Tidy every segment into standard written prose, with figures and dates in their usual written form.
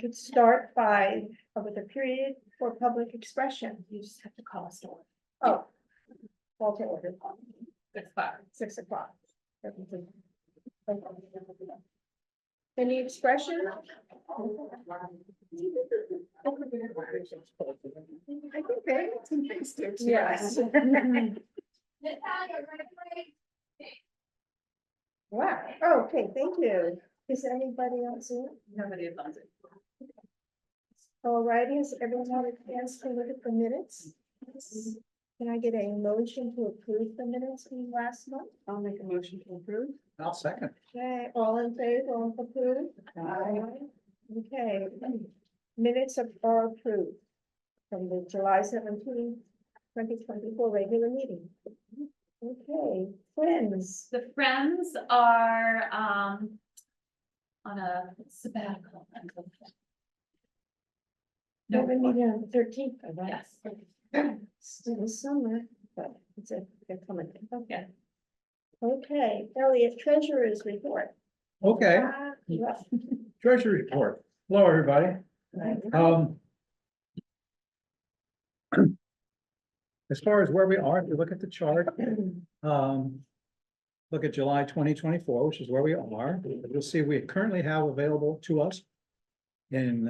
could start by, with a period for public expression. You just have to call us to order. Oh. Call to order. 6 o'clock. Any expression? I think they have some things to. Yes. Wow, oh, okay, thank you. Is there anybody else in? Nobody loves it. All righty, has everyone had a chance to look at the minutes? Can I get a motion to approve the minutes from last month? I'll make a motion to approve. I'll second. Okay, all in favor, all approved? Okay, minutes are approved from the July 17, 2024 regular meeting. Okay, friends. The Friends are on a sabbatical. No, we meet on the 13th, right? Yes. Still summer, but they're coming. Okay. Okay, Elliot, treasurer's report. Okay, Yeah. treasury report. Hello, everybody. As far as where we are, if you look at the chart, look at July 2024, which is where we are. You'll see we currently have available to us in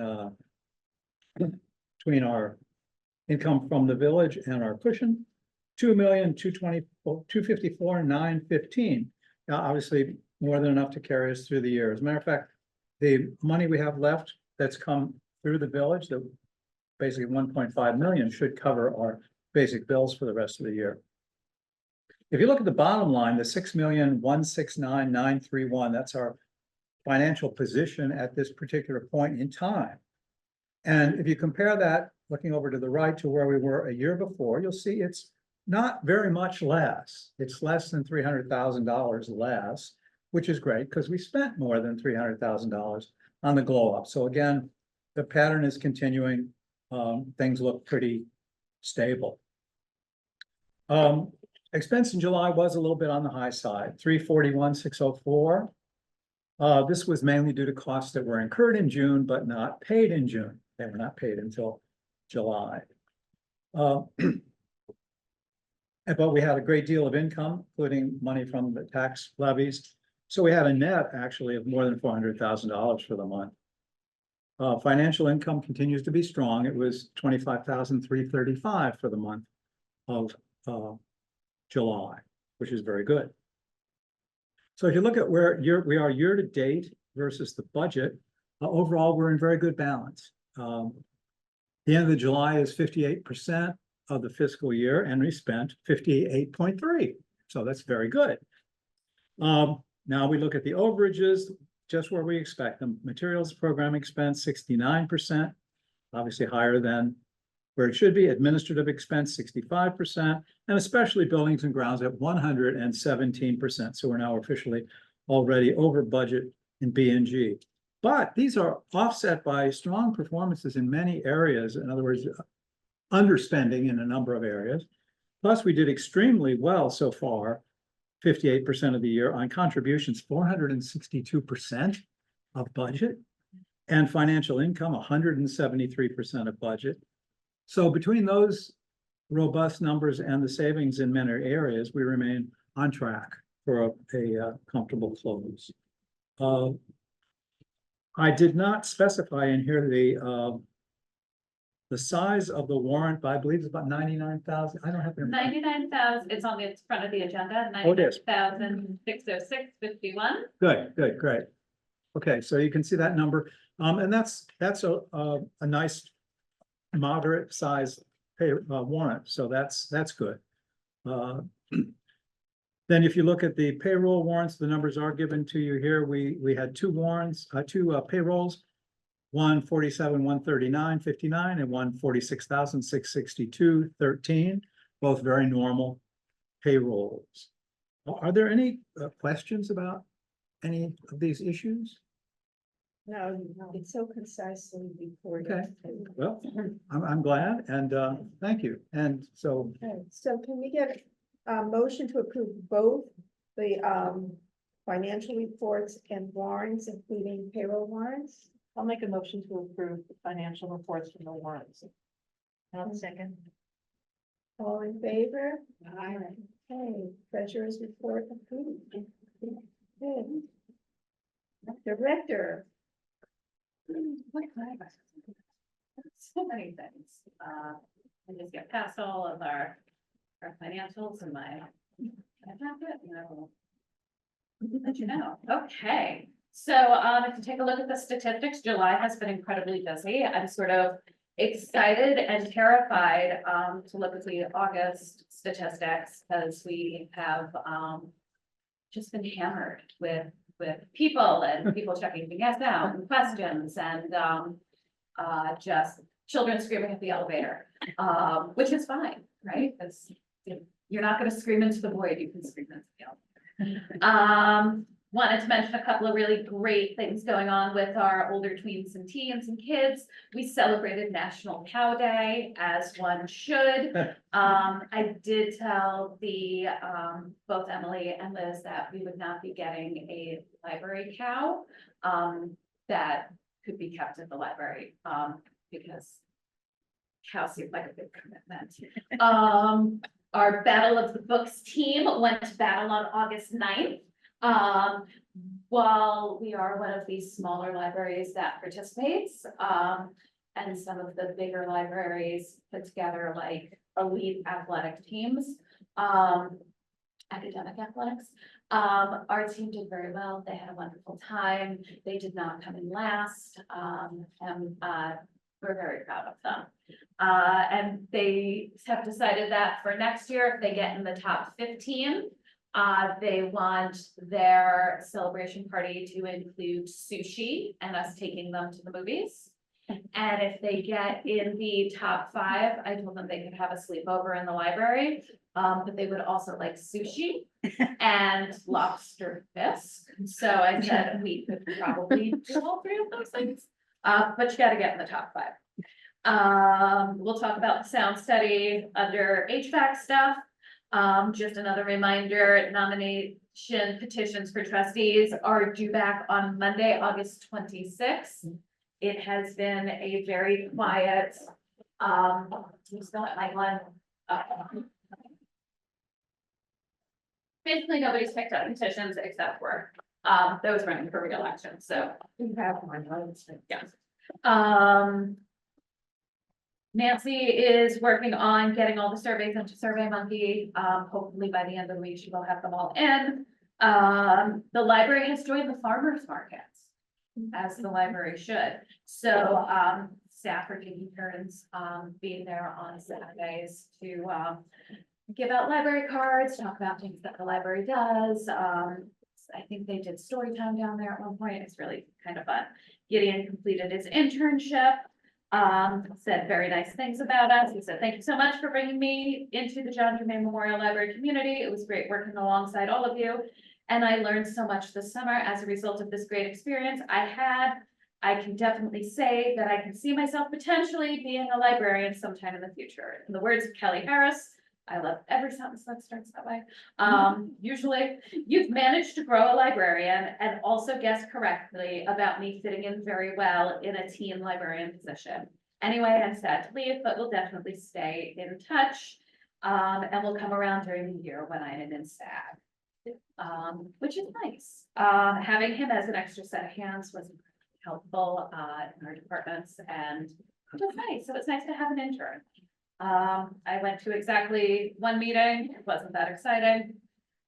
between our income from the village and our cushion, 2,254,915. Now, obviously, more than enough to carry us through the year. As a matter of fact, the money we have left that's come through the village, the basically 1.5 million, should cover our basic bills for the rest of the year. If you look at the bottom line, the 6,169,931, that's our financial position at this particular point in time. And if you compare that, looking over to the right to where we were a year before, you'll see it's not very much less. It's less than $300,000 less, which is great because we spent more than $300,000 on the glow up. So again, the pattern is continuing. Things look pretty stable. Expense in July was a little bit on the high side, 341,604. This was mainly due to costs that were incurred in June, but not paid in June. They were not paid until July. But we had a great deal of income, including money from the tax levies. So we had a net actually of more than $400,000 for the month. Financial income continues to be strong. It was $25,335 for the month of July, which is very good. So if you look at where we are year to date versus the budget, overall, we're in very good balance. The end of the July is 58% of the fiscal year, and we spent 58.3. So that's very good. Now we look at the overages, just where we expect them. Materials programming expense, 69%, obviously higher than where it should be. Administrative expense, 65%, and especially buildings and grounds at 117%. So we're now officially already over budget in B&G. But these are offset by strong performances in many areas. In other words, underspending in a number of areas. Plus, we did extremely well so far, 58% of the year on contributions, 462% of budget, and financial income, 173% of budget. So between those robust numbers and the savings in many areas, we remain on track for a comfortable close. I did not specify in here the size of the warrant, but I believe it's about 99,000. I don't have it. 99,000, it's on the front of the agenda, Oh, it is. 99,606.51. Good, great. Okay, so you can see that number. And that's a nice moderate size warrant. So that's good. Then if you look at the payroll warrants, the numbers are given to you here. We had two warrants, two payrolls, one 47,139.59 and one 46,662.13, both very normal payrolls. Are there any questions about any of these issues? No, it's so concisely reported. Okay. Well, I'm glad, and thank you. And so, Okay, so can we get a motion to approve both the financial reports and warrants, including payroll warrants? I'll make a motion to approve the financial reports from the warrants. I'll second. All in favor? Aye. Okay, treasurer's report approved. Good. Director, So many things. I just get past all of our financials and my. Can I have it? No. Let you know. Okay, so if you take a look at the statistics, July has been incredibly busy. I'm sort of excited and terrified to look at the August statistics because we have just been hammered with people and people checking things out and questions and just children screaming at the elevator, which is fine, right? Because you're not going to scream into the void, you can scream into the elevator. Wanted to mention a couple of really great things going on with our older tweens and teens and kids. We celebrated National Cow Day, as one should. I did tell the both Emily and Liz that we would not be getting a library cow that could be kept at the library because cows seem like a big commitment. Our Battle of the Books team went to battle on August 9th. While we are one of these smaller libraries that participates, and some of the bigger libraries put together like elite athletic teams, academic athletics, our team did very well. They had a wonderful time. They did not come in last, and we're very proud of them. And they have decided that for next year, if they get in the top 15, they want their celebration party to include sushi and us taking them to the movies. And if they get in the top 5, I told them they could have a sleepover in the library, but they would also like sushi and lobster bisque. So I said we could probably do all 3 of those things, but you gotta get in the top 5. We'll talk about the sound study under HVAC stuff. Just another reminder, nomination petitions for trustees are due back on Monday, August 26th. It has been a very quiet, you still at my one. Basically, nobody's picked up petitions except for, those running for re-election, so. we have one. Yeah. Nancy is working on getting all the surveys into SurveyMonkey. Hopefully by the end of the week, she will have them all in. The library has joined the farmers markets, as the library should. So, staff are taking turns, being there on Saturdays to, give out library cards, talk about things that the library does. I think they did story time down there at one point. It's really kind of fun. Gideon completed his internship. Said very nice things about us. He said, thank you so much for bringing me into the John Germain Memorial Library community. It was great working alongside all of you. And I learned so much this summer as a result of this great experience I can definitely say that I can see myself potentially being a librarian sometime in the future. In the words of Kelly Harris, I love every sentence that starts that way. Usually, you've managed to grow a librarian and also guessed correctly about me fitting in very well in a teen librarian position. Anyway, I'm sad to leave, but we'll definitely stay in touch. And we'll come around during the year when I am in SAG, which is nice. Having him as an extra set of hands was helpful in our departments, and it was nice. So it's nice to have an intern. I went to exactly one meeting. It wasn't that exciting.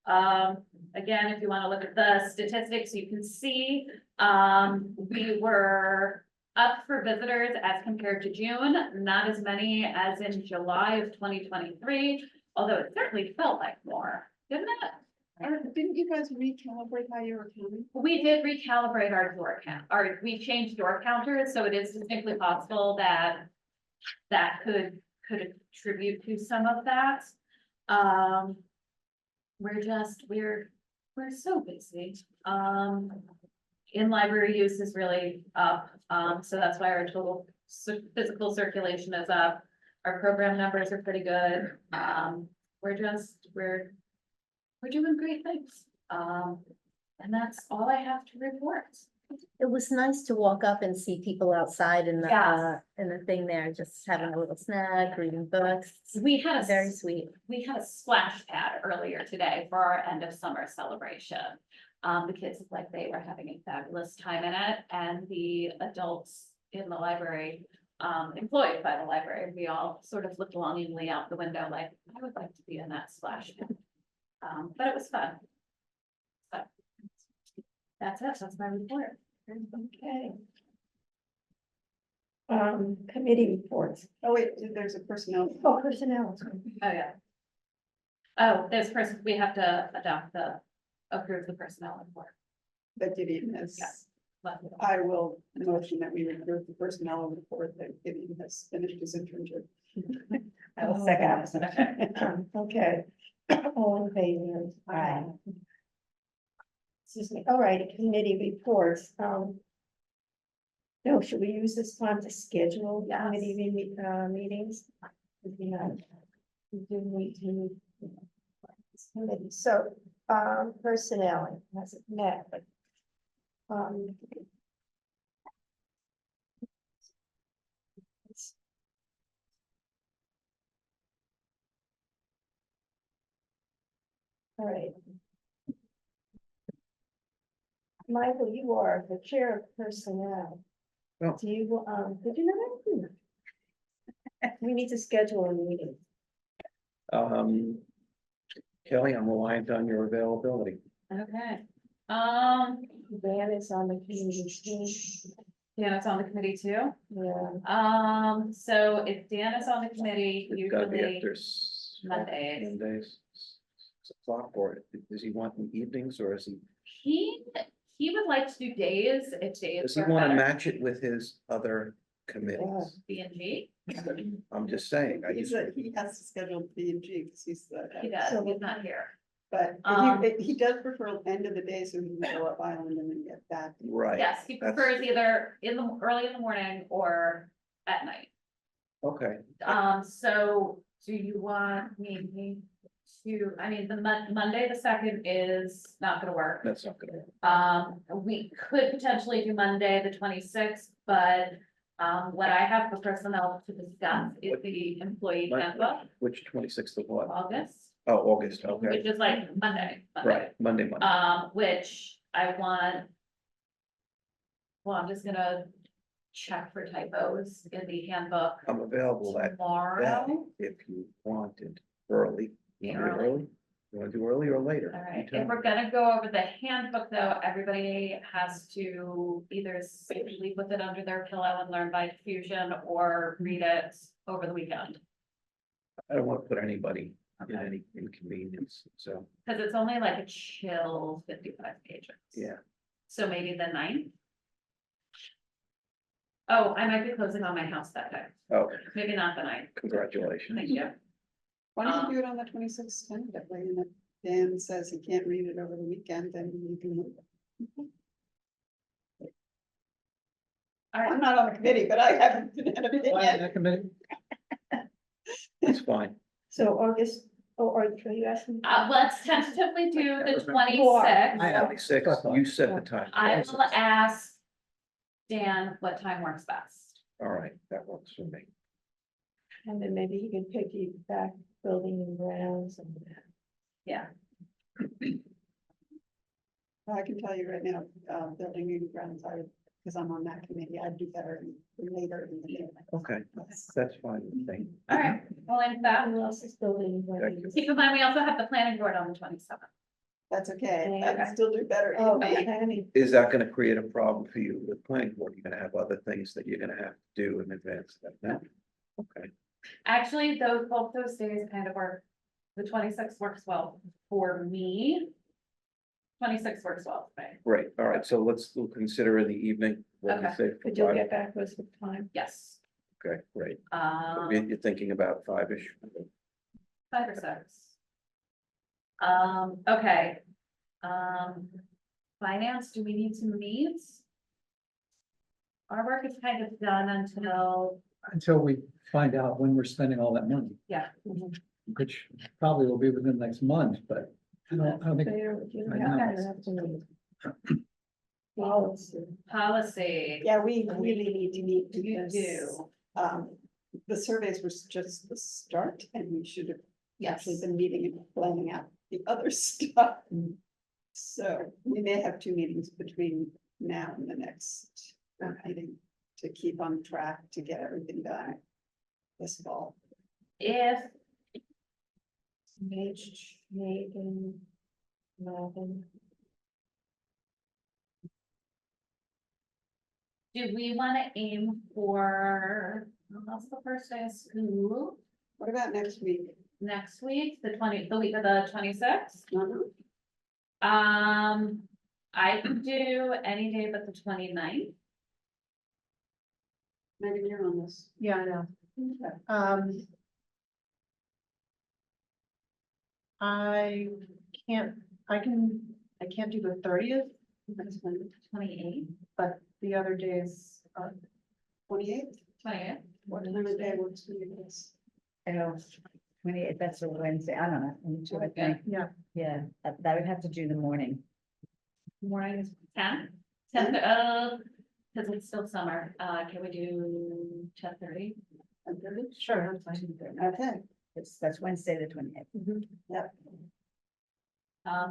Again, if you want to look at the statistics, you can see we were up for visitors as compared to June, not as many as in July of 2023, although it certainly felt like more, didn't it? Didn't you guys recalibrate how you were counting? We did recalibrate our door count, or we changed door counters, so it is distinctly possible that that could attribute to some of that. We're so busy. In library use is really up, so that's why our total physical circulation is up. Our program numbers are pretty good. We're doing great things. And that's all I have to report. It was nice to walk up and see people outside in Yes. the thing there, just having a little snack, reading books. We had Very sweet. we had a splash pad earlier today for our end of summer celebration. The kids looked like they were having a fabulous time in it, and the adults in the library, employed by the library, we all sort of looked longingly out the window like, I would like to be in that splash pad. But it was fun. But that's it, that's my report. Okay. Committee reports. Oh, wait, there's a personnel. Oh, personnel. Oh, yeah. Oh, there's we have to approve the personnel report. That Gideon has. Yes. But- I will motion that we approve the personnel report that Gideon has finished his internship. I will second. Okay. All in favor? Aye. Excuse me, all right, committee reports, no, should we use this time to schedule Yes. committee meetings? You know, we do need to. Committee, so, personnel hasn't met, but. All right. Michael, you are the chair of personnel. Oh. Do you, did you know that? We need to schedule a meeting. Kelly, I'm reliant on your availability. Okay, Dan is on the community team, Dan is on the committee too. yeah. So if Dan is on the committee, It's gotta be usually after Mondays. Mondays. 6 o'clock, or does he want in evenings, or is He would like to do days if days does he work want to better. match it with his other committees? B and G, I'm just saying, I He's used, he has to schedule B and G because he's the. he does, he's not here. But he does prefer end of the day so he can go up island and then get back. right, Yes, he that's- prefers either early in the morning or at night. okay, So do you want me to, I mean, the Monday, the 2nd is not gonna work. that's not gonna, We could potentially do Monday, the 26th, but what I have for personnel to discuss is the employee handbook, which 26th of what? August, Oh, August, okay, which is like Monday. right, Monday. Which I want. Well, I'm just gonna check for typos in the handbook I'm available that day tomorrow. if you wanted early. You Yeah, wanna do early. early? You wanna do early or later? All You right, tell if me. we're gonna go over the handbook, though, everybody has to either sleep with it under their pillow and learn by diffusion or read it over the weekend. I don't wanna put anybody in Okay. any inconvenience, so, Cause it's only like a chill 55 pages. yeah. So maybe the 9th. Oh, I might be closing on my house that day, Oh, maybe not the 9th, congratulations. thank you. Why don't you do it on the 26th tentatively, and if Dan says he can't read it over the weekend, then you can move it. All I'm right, not on the committee, but I haven't an opinion. That committee? It's fine. So August, are you asking? let's tentatively do the You are. 26th. 26, you set the time. I will ask Dan what time works best. All right, that works for me. And then maybe he can pick you back building and grounds and. Yeah, I can tell you right now, building and grounds, because I'm on that committee, I'd do better later in the day. Okay, that's fine with me. all right, well, in that, Who else is building? and grounds? keep in mind, we also have the planning board on the 27th. That's okay, Okay. I'd still do better. Oh, in May. planning. Is that gonna create a problem for you with planning board? You're gonna have other things that you're gonna have to do in advance of that, no? Okay, Actually, both those days kind of work. The 26th works well for me. 26 works well for me. great, all right, so we'll consider in the evening. What you Okay. say for Could you five? get back to us with time? Yes, Okay, great. You're Thinking about 5-ish. 5 or 6. Okay. Finance, do we need to meet? Our work is kind of done Until we find out when we're spending all that money, yeah, which probably will be within the next month, but I don't think, Fair, you I don't know. have to meet. Policy. Yeah, we really need to meet You because, do. the surveys was just the start and we should have actually Yes. been meeting and planning out the other stuff. So we may have 2 meetings between now and the next meeting to keep on track to get everything done this fall. If, Megan, Robin. do we wanna aim for, well, that's the first day of school, What about next week? next week, the week of the 26th? No, I can do any day but the 29th. Maybe you're on this. Yeah, I know. Okay. I can't, I can't do the 30th, That's fine. 28th, but the other days are. 28th, 28th. what time of day works for you guys? Oh, 28th, that's a Wednesday, I don't know. I need to think. Yeah. Yeah, that would have to do the morning. Morning is 10, because it's still summer, can we do 10:30? Sure. Okay, That's Wednesday, the 28th. yep.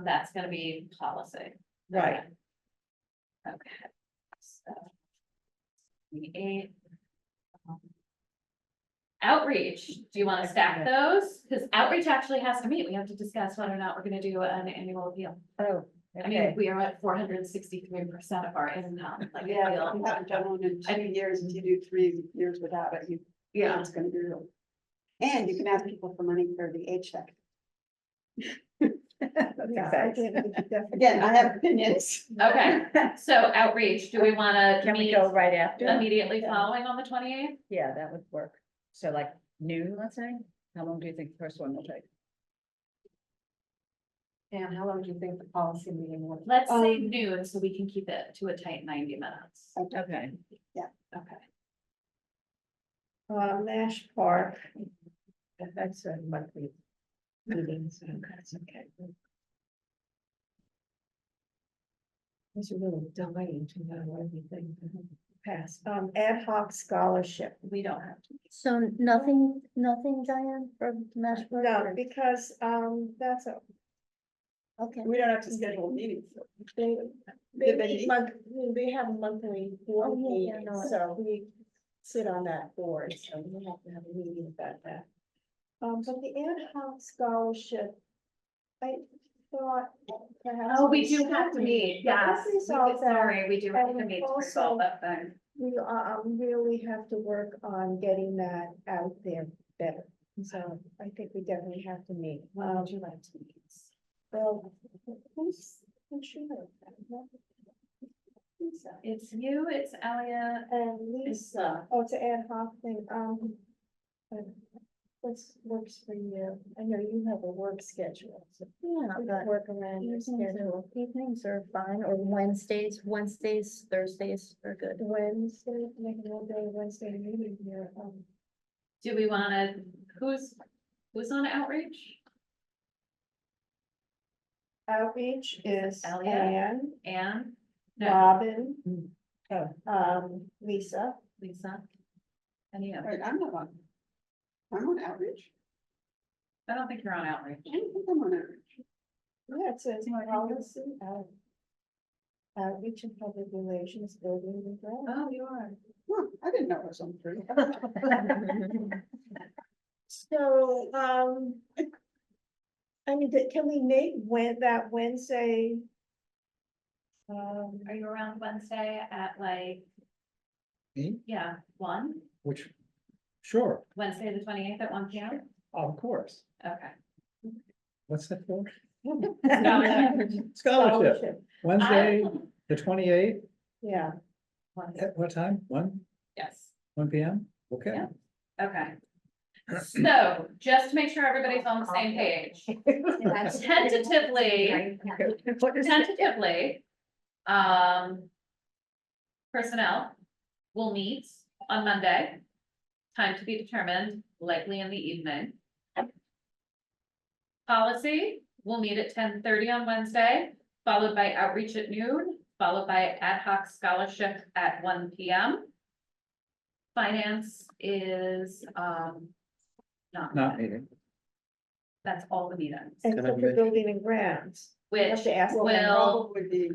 That's gonna be policy. Right. Okay. So. The 8th. Outreach, do you wanna stack those? Because outreach actually has to meet, we have to discuss whether or not we're gonna do an annual appeal. Oh, I mean, okay. we are at 463% of our income, like. Yeah, appeal. if you haven't done one in 2 years, if you do 3 years without it, you, Yeah, it's gonna be real. And you can ask people for money for the H check. Again, I have opinions. okay, so outreach, do we wanna Can we meet go right after? immediately following on the 28th? Yeah, that would work. So like noon, let's say? How long do you think the first one will take? And how long do you think the policy meeting will? Let's say noon, so we can keep it to a tight 90 minutes. Okay. Okay. Nash Park. That's a monthly meeting, so that's okay. It's really dying to know everything pass. Ad hoc scholarship. We don't have to. So nothing, Diane, for Mashburn? No, because, that's a, Okay. We don't have to schedule a meeting. they, Did they meet? they have a monthly board Oh, yeah, yeah, meeting, no, so we sit on that board, so we have to have a meeting about that. But the ad hoc scholarship, I thought perhaps. Oh, we do have to meet, yes. Let's resolve that. Sorry, we do have to And meet to also- resolve that thing. We really have to work on getting that out there better. So I think we definitely have to meet. When would you like to meet? Well, I'm sure. Lisa. It's you, it's Elliot. And Lisa, oh, it's an ad hoc thing, what's works for you? I know you have a work schedule, so Yeah, we but can work around your schedule. evenings are fine, or Wednesdays, Thursdays are good. Wednesday, make it all day Wednesday meeting here, Do we wanna, who's on outreach? outreach is Elliot? Anne, Anne? No, Robin, Oh, Lisa. Lisa? And you? Right, I'm not on. I'm on outreach. I don't think you're on outreach. I don't think I'm on outreach. Yeah, it says policy, outreach and public relations, building and ground. Oh, you are. Huh, I didn't know it was on 3. So, I mean, can we make that Wednesday? Are you around Wednesday at like, Me? yeah, 1? Which, sure, Wednesday, the 28th at 1 p.m.? of course. Okay. What's that for? Scholarship. Scholarship, Wednesday, I- the 28th, Yeah, at what time? 1 p.m.? Okay. Yeah. Okay. So, just to make sure everybody's on the same page, tentatively, personnel will meet on Monday. Time to be determined, likely in the evening. Policy will meet at 10:30 on Wednesday, followed by outreach at noon, followed by ad hoc scholarship at 1 p.m. Finance is, Not meeting. that's all the meetings, And Can I for the mention- building and grounds. You have which to ask Well, them. will, would be,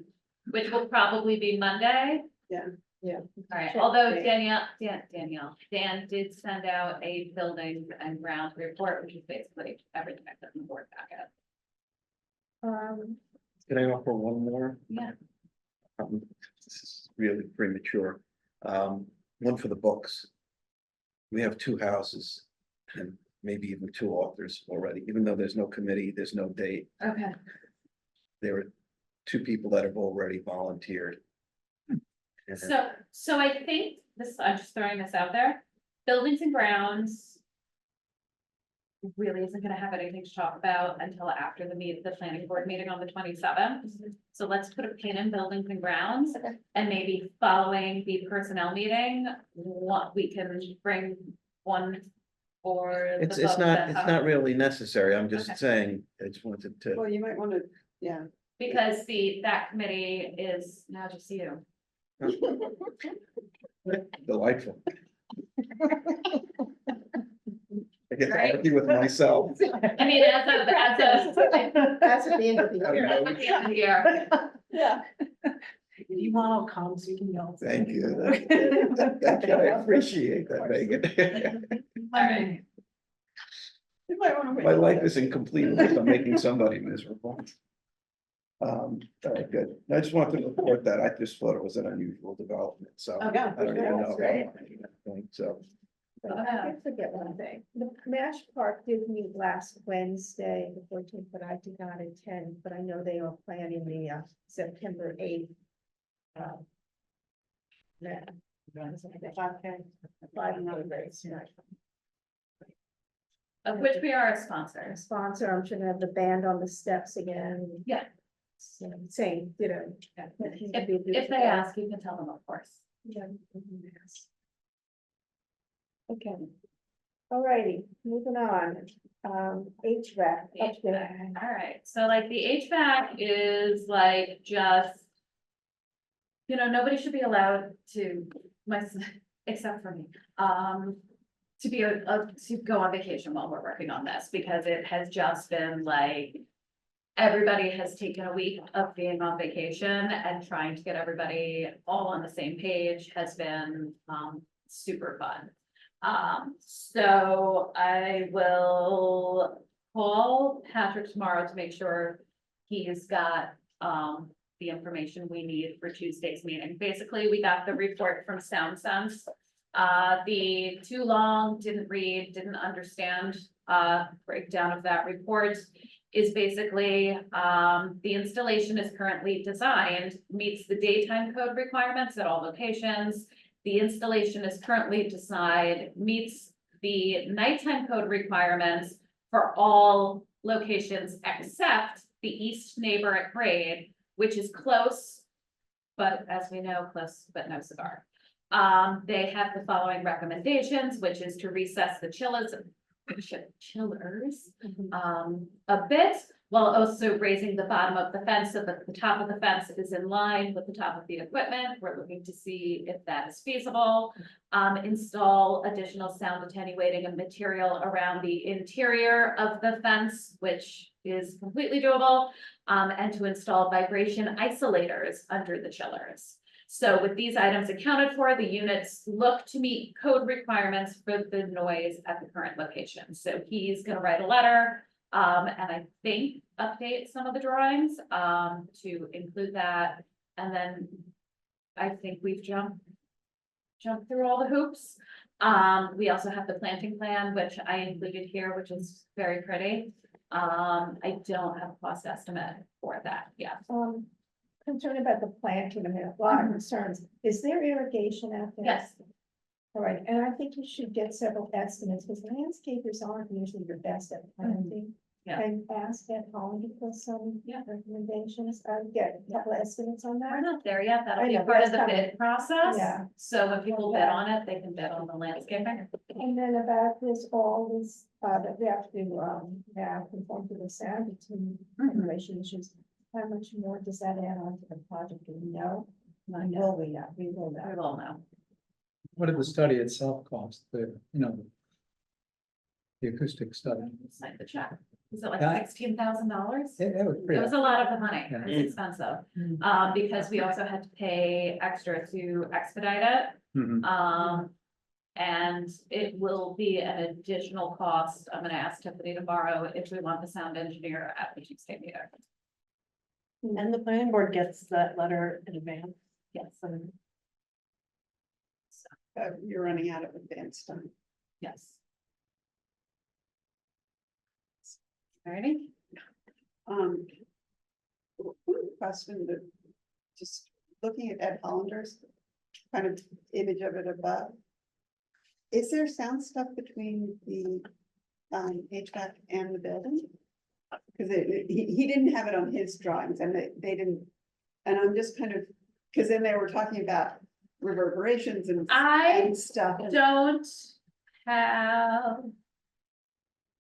which will probably be Monday. yeah. Yeah. All right, Check although date. Dan did send out a buildings and grounds report, which is basically everything I put in the board packet. Can I offer one more? Yeah. This is really premature. One for the books. We have 2 houses and maybe even 2 authors already, even though there's no committee, there's no date. Okay. There are 2 people that have already volunteered. And So I think this, I'm just throwing this out there, buildings and grounds. Really isn't gonna have anything to talk about until after the planning board meeting on the 27th. So let's put a pin in buildings and grounds. Okay. And maybe following the personnel meeting, what we can bring one for. the It's folks that not have- really necessary. I'm Okay. just saying, I just wanted to. Well, you might want to, yeah. Because that committee is now just you. Delightful. I get to Right. argue with myself. I mean, as of, That's at the end of the year. as of the end of the year. Yeah. If you want, I'll come so you can yell. Thank you. Thank you. I appreciate that, Megan. All right. You might want to wait. My life is incomplete unless I'm making somebody miserable. All right, good. I just wanted to report that. I just thought it was an unusual development, so. Okay. I don't even know. Great. So, I forget one thing. The Mash Park did meet last Wednesday, the 14th, but I did not attend, but I know they are planning the September 8th. Yeah. 5K race, yeah. Of which we are a A sponsor. sponsor, I'm sure to have the band on the steps again. Yeah. Same, you know. If they ask, you can tell them, of course. Yeah. Okay. All righty, moving on. HVAC. HVAC, all right, so like the HVAC is like just. You know, nobody should be allowed to, except for me, to be to go on vacation while we're working on this, because it has just been like. Everybody has taken a week of being on vacation, and trying to get everybody all on the same page has been, super fun. So I will call Patrick tomorrow to make sure he's got, the information we need for Tuesday's meeting. Basically, we got the report from Sound Sense. The too long, didn't read, didn't understand, breakdown of that report is basically, the installation is currently designed, meets the daytime code requirements at all locations. The installation is currently designed, meets the nighttime code requirements for all locations except the east neighbor at grade, which is close, but as we know, close but no cigar. They have the following recommendations, which is to recess the chillers a bit, while also raising the bottom of the fence so that the top of the fence is in line with the top of the equipment. We're looking to see if that is feasible. Install additional sound attenuating and material around the interior of the fence, which is completely doable, and to install vibration isolators under the chillers. So with these items accounted for, the units look to meet code requirements for the noise at the current location. So he's gonna write a letter, and I think update some of the drawings, to include that. And then I think we've jumped through all the hoops. We also have the planting plan, which I included here, which is very pretty. I don't have a cost estimate for that yet. Concerned about the planting, I mean, a lot of concerns. Is there irrigation out there? Yes, All right, and I think you should get several estimates, because landscapers aren't usually your best at planting. Yeah. And ask at home for some Yeah. recommendations, get a couple estimates on we're that. not there yet. That'll I be know, part of that's the bid coming. process. Yeah. So when people bid on it, they can bid on the landscaping. And then about this, all this, that we have to, now conform to the sound between Mhm. relationships. How much more does that add on to the project? Do we know? Not yet. Will we know? We will We know. will know. What did the study itself cost, the acoustic study? Sign the check. Was it like Yeah. $16,000? It was It pretty. was a lot of the money. Yeah. It was expensive. Mm. Because we also had to pay extra to expedite it. Mhm. And it will be an additional cost. I'm gonna ask Tiffany to borrow if we want the sound engineer at the Tuesday meeting. And the planning board gets that letter in advance. Yes, You're running out of advance time. yes. Alrighty, One question that, just looking at Ed Hollander's kind of image of it above. Is there sound stuff between the HVAC and the building? Because he didn't have it on his drawings and they didn't, and I'm just kind of, because then they were talking about reverberations and I stuff. don't have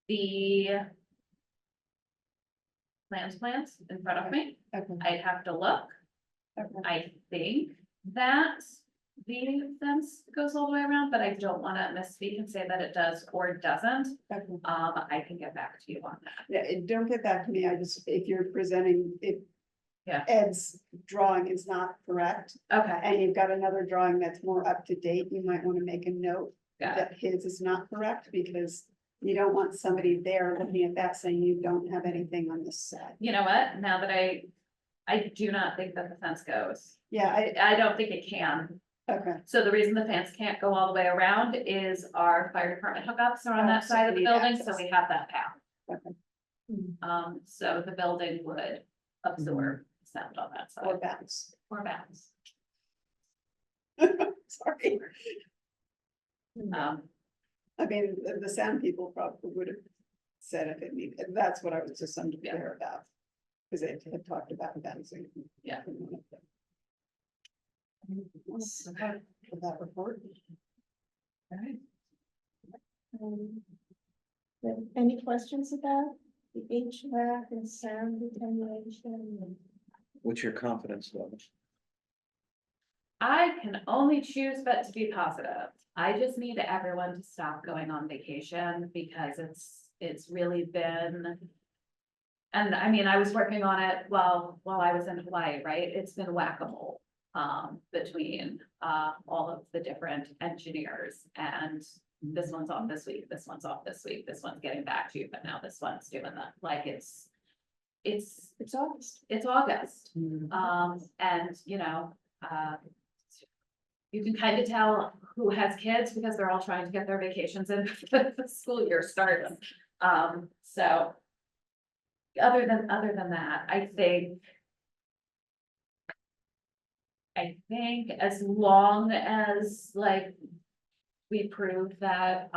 the plans in front of me. Okay, I'd have to look. okay. I think that the fence goes all the way around, but I don't wanna misspeak and say that it does or doesn't. Okay. I can get back to you on that. Yeah, don't get back to me, I just, if you're presenting, if Yeah. Ed's drawing is not correct, Okay, and you've got another drawing that's more up to date, you might want to make a note got it. that his is not correct, because you don't want somebody there looking at that saying you don't have anything on this side. You know what? Now that I do not think that the fence goes. Yeah, I don't think it can. okay, So the reason the fence can't go all the way around is our fire department hookups are on Oh, that so side of we the need building, so access. we have that path. Okay. So the building would absorb sound on that or side bounce. or bounce. Sorry, Um, I mean, the sound people probably would have said if it needed, that's what I was just unclear about. Because they had talked about bouncing. Yeah. For that report. Um, Any questions about the HVAC and sound attenuation? What's your confidence level? I can only choose but to be positive. I just need everyone to stop going on vacation because it's really been. And I mean, I was working on it while I was in Hawaii, right? It's been whack-a-mole. Between all of the different engineers, and this one's off this week, this one's off this week, this one's getting back to you, but now this one's doing that, like it's August. it's August. And you can kind of tell who has kids because they're all trying to get their vacations in before the school year starts. So other than that, I think as long as like we prove that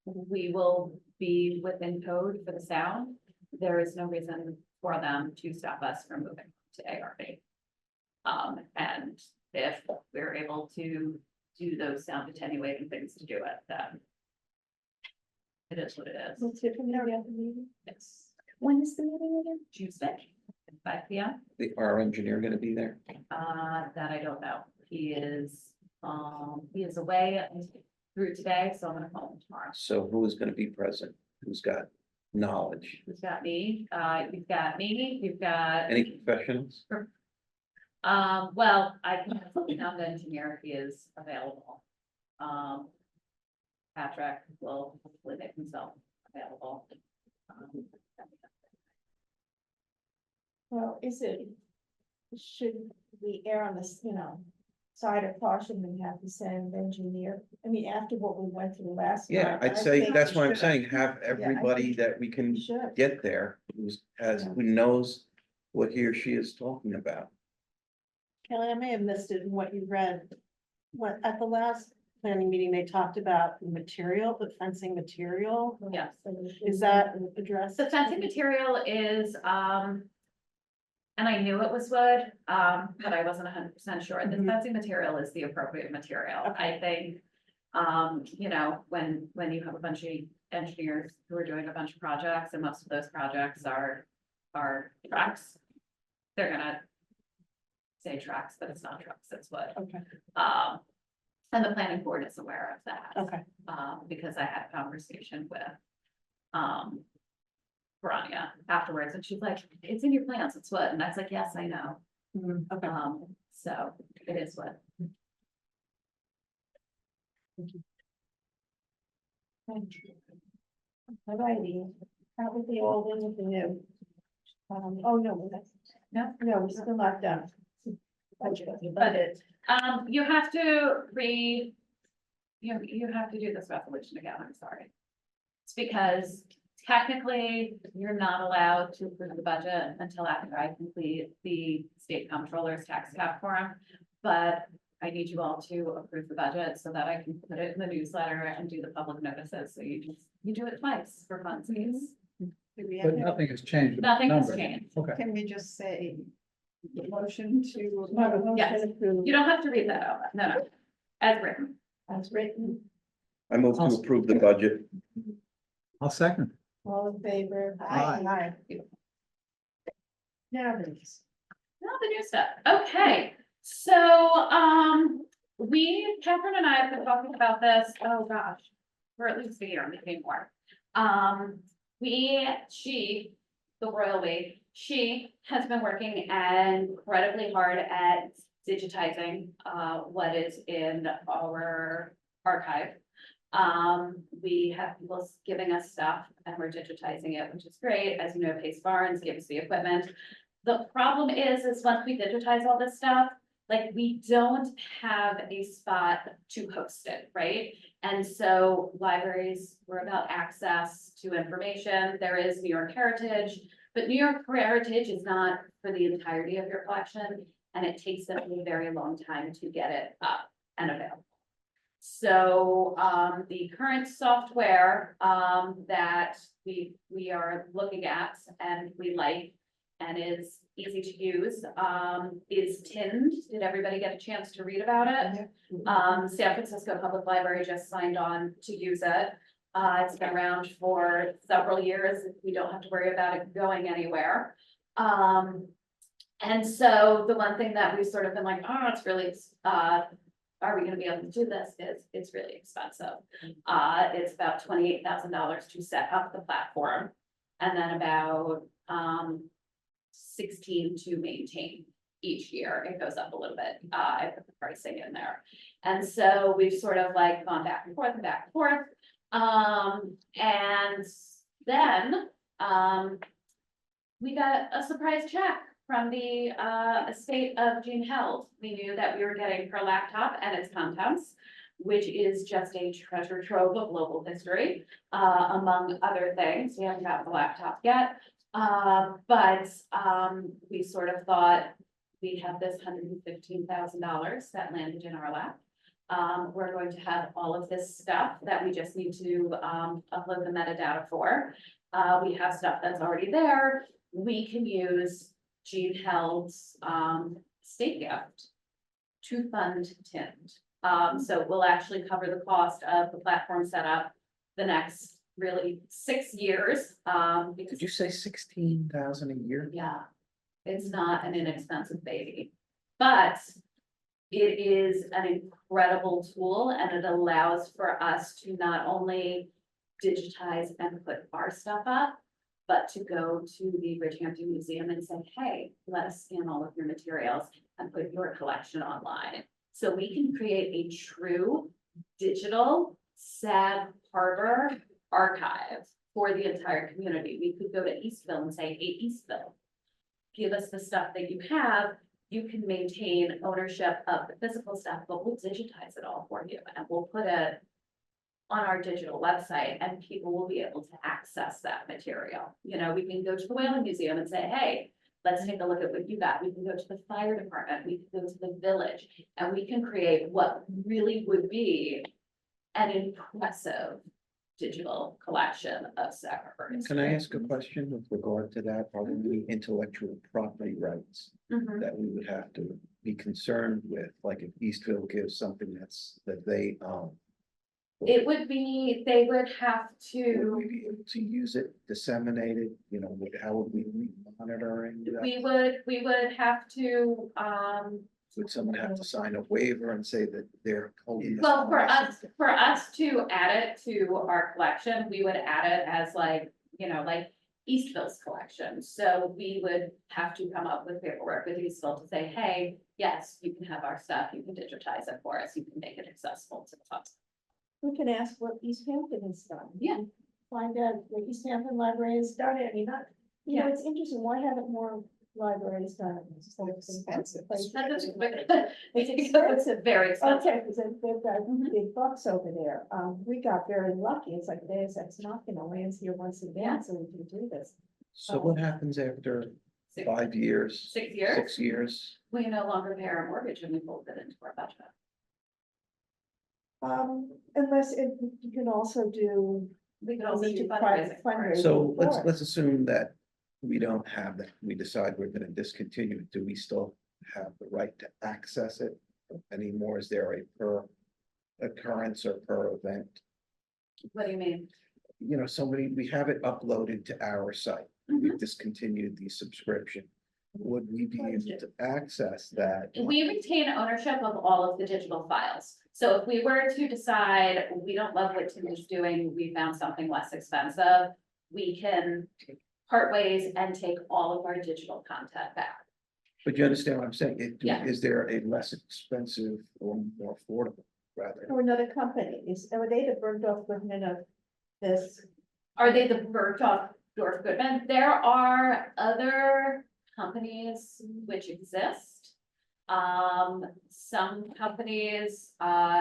we will be within code for the sound, there is no reason for them to stop us from moving to ARB. And if we're able to do those sound attenuating things to do it, then it is what it is. Will Tiffany be at the meeting? It's When is the meeting again? Tuesday, 5 p.m. Our engineer gonna be there? That I don't know. He is away through today, so I'm gonna call him tomorrow. So who is gonna be present? Who's got knowledge? Who's got me? You've got me, you've got. Any professionals? Well, I can have the engineer if he is available. Patrick will hopefully make himself available. Well, should we err on this, side of caution and have the sound engineer? I mean, after what we went through last time. Yeah, I'd I say, think that's we what I'm should. saying, have everybody that we can We should. get there, who knows what he or she is talking about. Kelly, I may have missed it in what you read. At the last planning meeting, they talked about the material, the fencing material. Yes. Is that addressed? The fencing material is, and I knew it was wood, but I wasn't 100% sure. The Mhm. fencing material is the appropriate material. I think, when you have a bunch of engineers who are doing a bunch of projects, and most of those projects are tracks. they're gonna say trucks, but it's not trucks, it's what, Okay, and the planning board is aware of that. okay. Because I had a conversation with, Grania afterwards, and she's like, it's in your plans, it's what, and I was like, yes, I know. Okay. So it is what. Alrighty, that was the old and the new. Oh, no, that's, No? no, we're still not done. Budget. Budget. You have to you have to do this resolution again, I'm sorry. It's because technically, you're not allowed to approve the budget until after I complete the state comptroller's tax cap form. But I need you all to approve the budget so that I can put it in the newsletter and do the public notices, so you do it twice for funsies. Do we But have, nothing has changed. about Nothing has numbers. changed. Okay, can we just say the motion to? Yes. You don't have to read that out, no, as written. As written, I move to approve the budget. I'll second. all in favor? Aye. Now this. Not the new stuff. Okay, so, Catherine and I have been talking about this, oh gosh, for at least a year, maybe more. The royal we, she has been working incredibly hard at digitizing, what is in our archive. We have people giving us stuff and we're digitizing it, which is great. As you know, Pace Barnes gives the equipment. The problem is once we digitize all this stuff, like we don't have a spot to host it, right? And so libraries were about access to information. There is New York Heritage, but New York Heritage is not for the entirety of your collection. And it takes them a very long time to get it up and available. So, the current software, that we are looking at and we like and is easy to use, is Tinned. Did everybody get a chance to read about it? San Francisco Public Library just signed on to use it. It's been around for several years. We don't have to worry about it going anywhere. And so the one thing that we've sort of been like, oh, it's really, are we gonna be able to do this? It's really expensive. It's about $28,000 to set up the platform. And then about, 16 to maintain each year. It goes up a little bit. I put the pricing in there. And so we've sort of like gone back and forth and back and forth. And then, we got a surprise check from the estate of Jean Held. We knew that we were getting her laptop and its contents, which is just a treasure trove of local history, among other things. We haven't got the laptop yet. But we sort of thought we have this $115,000 that landed in our lap. We're going to have all of this stuff that we just need to upload the metadata for. We have stuff that's already there. We can use Jean Held's state gift to fund Tinned. So we'll actually cover the cost of the platform setup the next really 6 years. Because Did you say 16,000 a year? yeah, it's not an inexpensive baby, but it is an incredible tool and it allows for us to not only digitize and put our stuff up, but to go to the Bridgehampton Museum and say, hey, let us scan all of your materials and put your collection online. So we can create a true digital Sag Harbor archive for the entire community. We could go to Eastville and say, hey, Eastville, give us the stuff that you have. You can maintain ownership of the physical stuff, but we'll digitize it all for you and we'll put it on our digital website and people will be able to access that material. You know, we can go to the Whaling Museum and say, hey, let's take a look at what you got. We can go to the fire department, we can go to the village, and we can create what really would be an impressive digital collection of Sag Harbor history. Can I ask a question with regard to that? Are there any intellectual property rights Mhm. that we would have to be concerned with? Like if Eastville gives something that they own, It would be, they would have Would to, we be able to use it, disseminate it, how would we be monitoring that? we would have to, Would someone have to sign a waiver and say that they're holding this? well, for us to add it to our collection, we would add it as like, like Eastville's collection. So we would have to come up with paperwork with Eastville to say, hey, yes, you can have our stuff, you can digitize it for us, you can make it accessible to the public. We can ask what East Hampton has done. Yeah. Find out what East Hampton Library has done. I mean, not, it's interesting. Why haven't more libraries done it? It's so Expensive. Like, That's It's because it's very expensive. okay, because they've got big bucks over there. We got very lucky. It's like Deus Ex Machina, lands here once again, so we can do this. So what happens after 5 years? 6 years, 6 years? we no longer pay our mortgage and we fold it into our budget. Unless you can also do. We could also do private fundraising for it. So let's, for it. let's assume that we don't have that, we decide we're gonna discontinue it, do we still have the right to access it anymore? Is there a per occurrence or per event? What do you mean? We have it uploaded to our site, we've discontinued the subscription. Would we be able to access that? We retain ownership of all of the digital files. So if we were to decide, we don't love what Tim is doing, we found something less expensive, we can part ways and take all of our digital content back. But you understand what I'm saying? Yeah. Is there a less expensive or more affordable, rather? Or another company, are they the Bergdorf Goodman of this? Are they the Bergdorf Goodman? There are other companies which exist. Some companies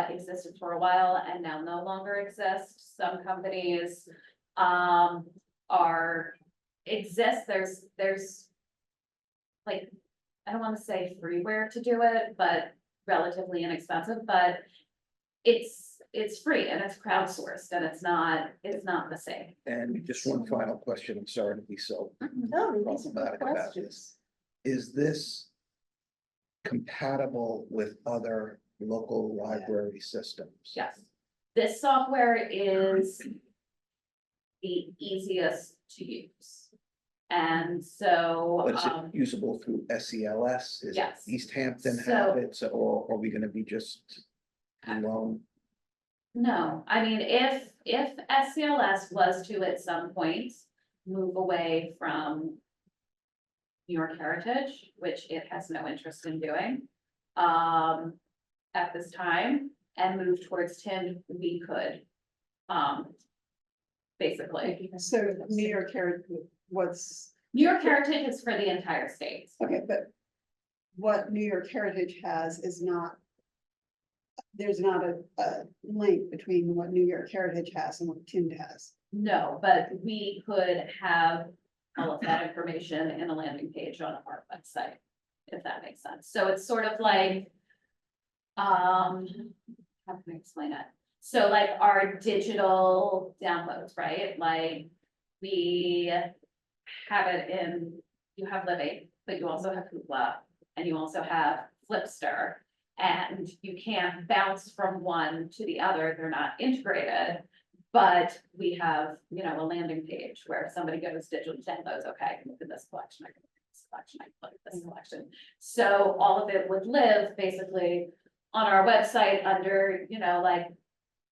existed for a while and now no longer exist. Some companies exist. There's like, I don't want to say freeware to do it, but relatively inexpensive, but it's free and it's crowdsourced and it's not the same. And just one final question, I'm sorry to be so No, these are good problematic about questions. this. Is this compatible with other local library systems? Yes, this software is the easiest to use. And so, But is it usable through SELS? Is yes. East Hampton So- have it, so, or are we gonna be just alone? no, I mean, if SCLS was to at some point move away from New York Heritage, which it has no interest in doing, at this time, and move towards Tim, we could, basically. So New York Heritage was, New York Heritage is for the entire state. okay, but what New York Heritage has is not. There's not a link between what New York Heritage has and what Tind has. No, but we could have all of that information in a landing page on our website, if that makes sense. So it's sort of like, how can I explain it? So like our digital downloads, right? Like we have it in, you have Libby, but you also have Hoopla, and you also have Flipster. And you can't bounce from one to the other, they're not integrated. But we have, a landing page where if somebody goes digital downloads, okay, I can look at this collection, I can look at this collection, I can look at this collection. So all of it would live basically on our website under, like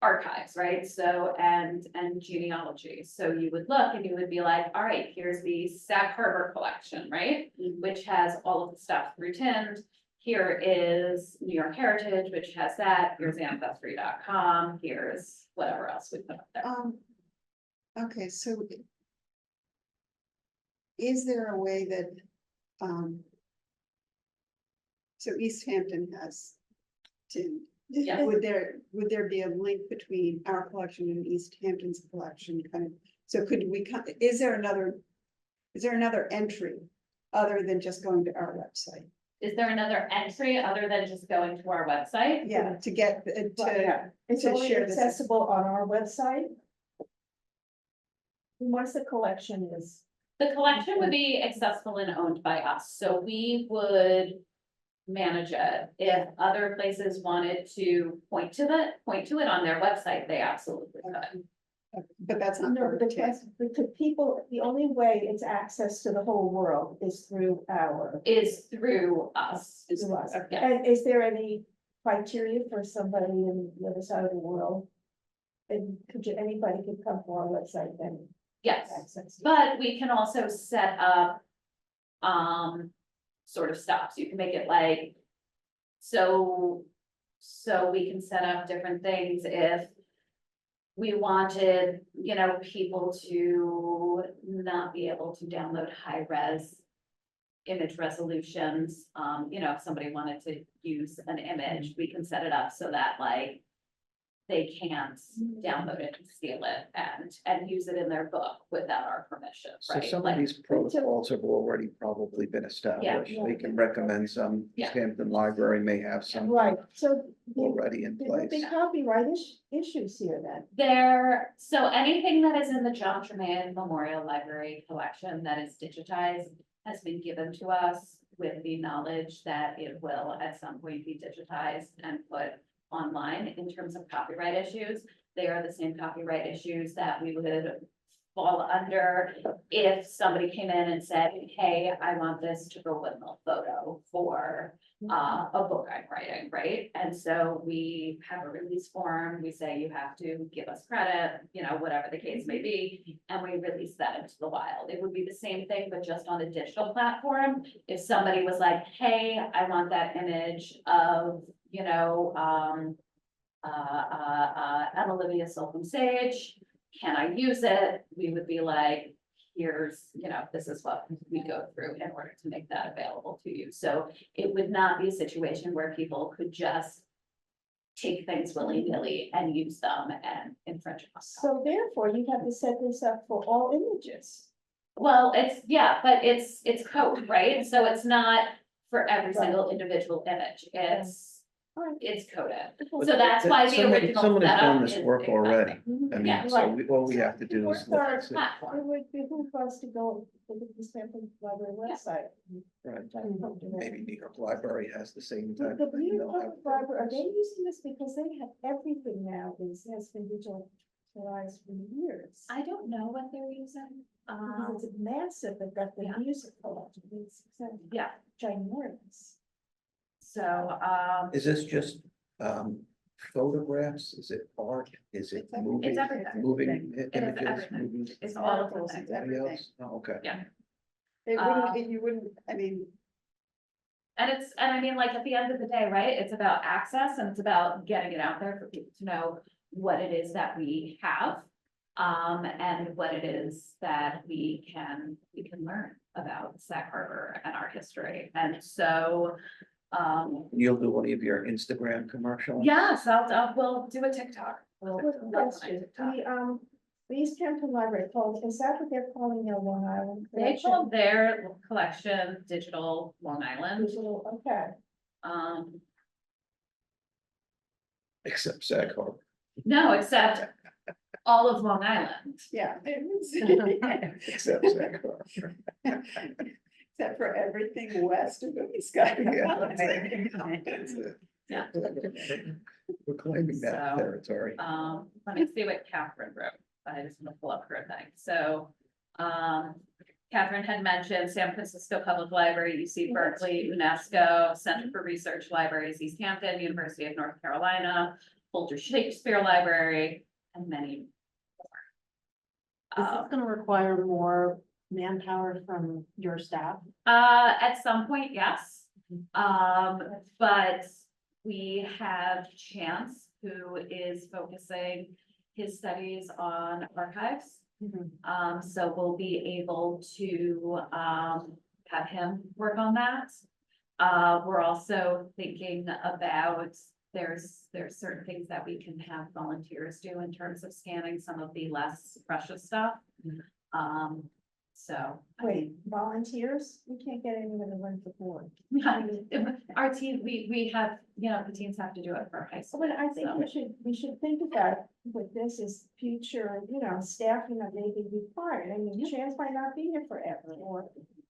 archives, right? So, and genealogy. So you would look and you would be like, all right, here's the Sag Harbor collection, right? Which has all of the stuff through Tind. Here is New York Heritage, which has that. Here's ancestry.com. Here's whatever else we put up there. Okay, so. Is there a way that, so East Hampton has Tind. Yeah. Would there be a link between our collection and East Hampton's collection kind of, so could we, is there another entry other than just going to our website? Is there another entry other than just going to our website? Yeah, to get, It's to only share this. accessible on our website. And once the collection is, The collection would be accessible and owned by us, so we would manage it. If other places wanted to point to it on their website, they absolutely could. But that's not No, part but of the TIF. question, because people, the only way it's access to the whole world is through our. Is through us. through us. Yeah. And is there any criteria for somebody in the other side of the world? And anybody could come to our website and Yes, access? but we can also set up sort of stops. You can make it like, so we can set up different things if we wanted, you know, people to not be able to download high res image resolutions. You know, if somebody wanted to use an image, we can set it up so that like they can't download it and steal it and use it in their book without our permission, So right? some of Like, these protocols have already probably been established. Yeah. They can recommend some, Yeah. East Hampton Library may have some Right, so already in there would be place. copyright issues here then. so anything that is in the John Tremaine Memorial Library collection that is digitized has been given to us with the knowledge that it will at some point be digitized and put online. In terms of copyright issues, they are the same copyright issues that we would fall under if somebody came in and said, hey, I want this to go with a photo for a book I'm writing, right? And so we have a release form, we say you have to give us credit, you know, whatever the case may be, and we release that into the wild. It would be the same thing, but just on a digital platform. If somebody was like, hey, I want that image of, you know, Anna Olivia Silken Sage, can I use it? We would be like, here's, you know, this is what we go through in order to make that available to you. So it would not be a situation where people could just take things willy-nilly and use them and infringe upon them. So therefore, you have to set this up for all images. Well, yeah, but it's code, right? So it's not for every single individual image. It's coded. But So that's why the original Someone has done setup this is work very already. Mhm. I Yeah. mean, so all we have to do Work is look our and see. platform. It would behoove us to go to the Stanford Library website. Right. Maybe Maybe New York Library has the same type. the of thing. New They'll York have- Public Library, are they using this because they have everything now has been digitalized for years? I don't know what they're using. Because it's massive, they've got the Yeah. music collection, it's Yeah, ginormous. so, Is this just photographs? Is it art? Is it It's moving? It's everything. Moving is images? everything. moving it's all of Articles, those it's things. everything. videos? Oh, okay. Yeah. It wouldn't, you wouldn't, I mean, And I mean, like, at the end of the day, right, it's about access and it's about getting it out there for people to know what it is that we have. And what it is that we can learn about Sag Harbor and our history. And so, You'll do one of your Instagram commercials? yes, we'll do a TikTok. We'll Quick work on a question, TikTok. the East Hampton Library called, is that what they're calling their Long Island They collection? call their collection Digital Long Island. Digital, okay. Except Sag Harbor. No, except all of Long Island. yeah. it was- Except Sag Harbor. Except for everything west of the sky. Yeah, that's it. Yeah. We're claiming that So, territory. Let me see what Catherine wrote. I just want to pull up her thing. So, Catherine had mentioned San Francisco Public Library, UC Berkeley, UNESCO, Center for Research Libraries, East Hampton, University of North Carolina, Folger Shakespeare Library, and many Is more. this gonna require more manpower from your staff? At some point, yes. But we have Chance, who is focusing his studies on archives. So we'll be able to, have him work on that. We're also thinking about, there's certain things that we can have volunteers do in terms of scanning some of the less precious stuff. So. Wait, volunteers? We can't get anyone to run the board. Our team, we have, you know, the teams have to do it for high school. But I think so. we should think about with this is future, staffing that may be required. I mean, Chance might not be here forever, or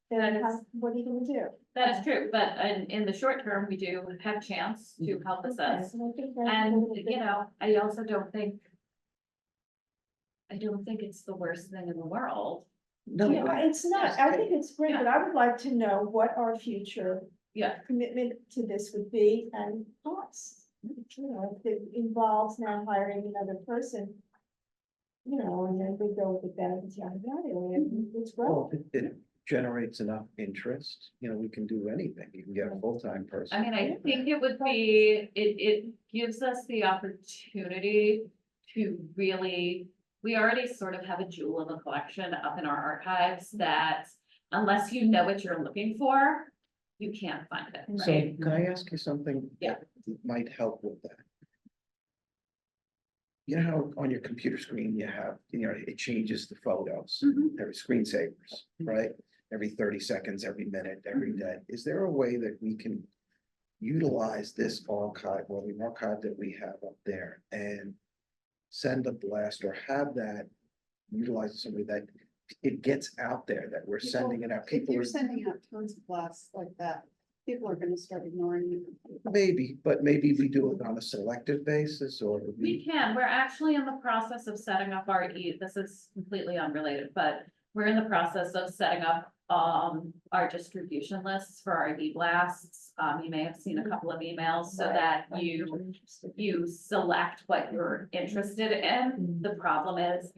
then what are you gonna do? That is true, but in the short term, we do have chance to help assess. And, you know, I also don't think. I don't think it's the worst thing in the world. No, Yeah, it's not, I think it's great, but I would like to know what our future Yeah, commitment to this would be and costs. You know, if it involves now hiring another person. You know, and then we go with the benefits, yada, yada, and it's well, growing. it generates enough interest, you know, we can do anything, you can get a full-time person. I mean, I think it would be, it gives us the opportunity to really. We already sort of have a jewel of a collection up in our archives that unless you know what you're looking for, you can't find it, So right? can I ask you something? Yeah. That might help with that. You know how on your computer screen you have, you know, it changes the photos, Mhm. every screensavers, right? Every 30 seconds, every minute, every day. Is there a way that we can utilize this archive or the archive that we have up there and send a blast or have that utilize somebody that it gets out there, that we're sending it out? If People you're are sending out tons of blasts like that, people are gonna start ignoring you. maybe, but maybe we do it on a selective basis or. We can, we're actually in the process of setting up our this is completely unrelated, but we're in the process of setting up our distribution lists for our e-blasts. You may have seen a couple of emails so that you select what you're interested in. The problem is,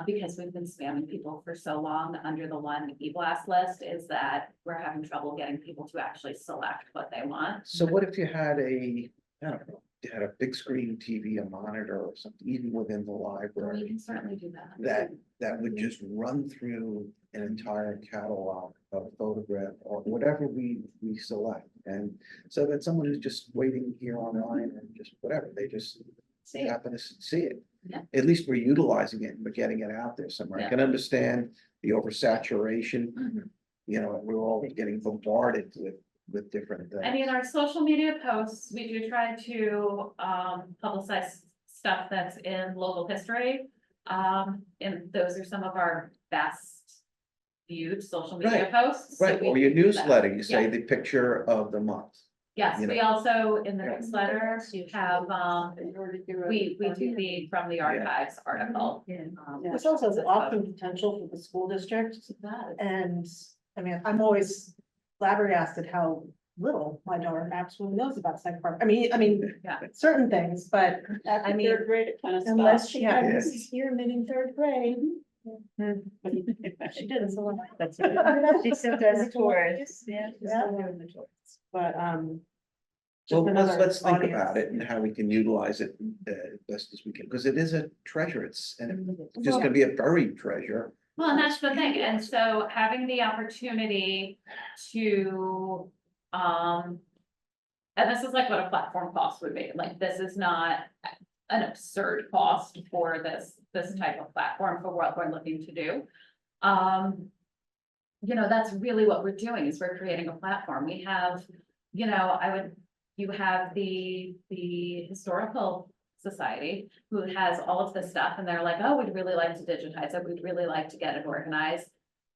because we've been spamming people for so long under the one e-blast list, is that we're having trouble getting people to actually select what they want. So what if you had I don't know, you had a big screen TV, a monitor or something, even within the We library, can certainly do that. that would just run through an entire catalog of photograph or whatever we select. And so that someone is just waiting here online and just whatever, they just See, happen to see it. Yeah. At least we're utilizing it, we're getting it out there somewhere. I Yeah. can understand the oversaturation, Mhm. you know, we're all getting bombarded with different things. I mean, our social media posts, we do try to publicize stuff that's in local history. And those are some of our best viewed social media posts. so Right, we or your do that. newsletter, you say Yeah. the picture of the month. Yes, you we know. also, in the Yeah. newsletter, have, In order to do it. we do the from the archives article. Yeah. There's also often potential for the school district, and, I mean, I'm always flabbergasted how little my daughter actually knows about Sag Park. I mean, Yeah. certain things, but After I mean, third grade, it kind of Unless stops. she Yeah. had Mrs. Spearman in third grade. she did, so. That's it. She still does tours, yeah, she's still doing the tours. But, Well, just another let's think audience. about it and how we can utilize it best as we can, because it is a treasure, and it's just gonna be a buried treasure. Well, and that's the thing, and so having the opportunity to, and this is like what a platform cost would be, like, this is not an absurd cost for this type of platform for what we're looking to do. You know, that's really what we're doing, is we're creating a platform. We have, you know, you have the historical society who has all of this stuff and they're like, oh, we'd really like to digitize it. We'd really like to get it organized.